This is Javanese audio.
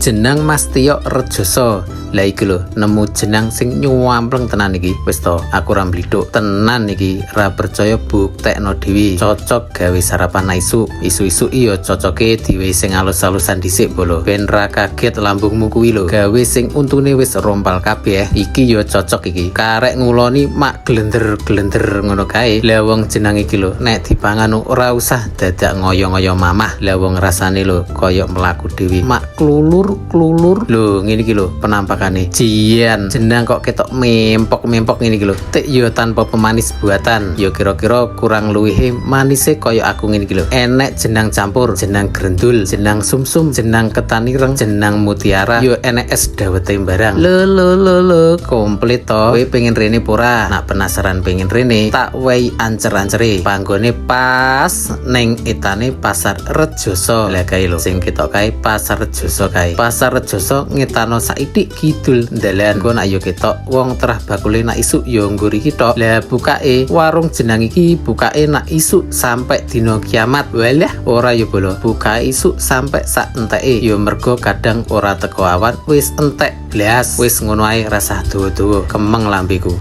jeneng Mas Tio Rejoso. Lah iki lho, nemu jeneng sing nyuampleng tenan iki. Wis to, aku ra mblithuk tenan iki, ra percaya buktekno dhewe. Cocok gawe sarapan isu. Isu-isu iya cocoke diwe sing alus-alusan dhisik bolo. Ben ra kaget lambungmu kuwi lho. Gawe sing untune wis rompal kabeh. Iki ya cocok iki. Karek nguloni mak glender-glender ngono kae. Lah wong jeneng iki lho, nek dipangan ora usah dadak ngoyo-ngoyo mamah. Lah wong rasane lho koyo mlaku dhewe. Mak klulur. Lho ngene iki lho penampakane. Jian jeneng kok ketok mempok-mempok ngene iki lho. Tek yo tanpa pemanis buatan. Yo kira-kira kurang luwihe manise koyo aku ngene iki lho. Enek jenang campur, jenang grendul, jenang sumsum, jenang ketan ireng, jenang mutiara. Yo enek es dawete barang. Lo komplit to. Kowe pengen rene pura? Nak penasaran pengen rene, tak wehi ancer-ancere. Panggone pas neng etane Pasar Rejoso. Lah kae lho sing ketok kae Pasar Rejoso kae. Pasar Rejoso ngetano saidik kidul dalan. Kon ayo ketok wong terah bakule nak isuk yo ngguri kitok. Lah bukake warung jenang iki bukake nak isuk sampai dino kiamat. Walah ora yo bolo. Buka isuk sampai sak enteke. Yo mergo kadang ora teko awan wis entek blas. Wis ngono ae rasah dawa-dawa kemeng lambeku.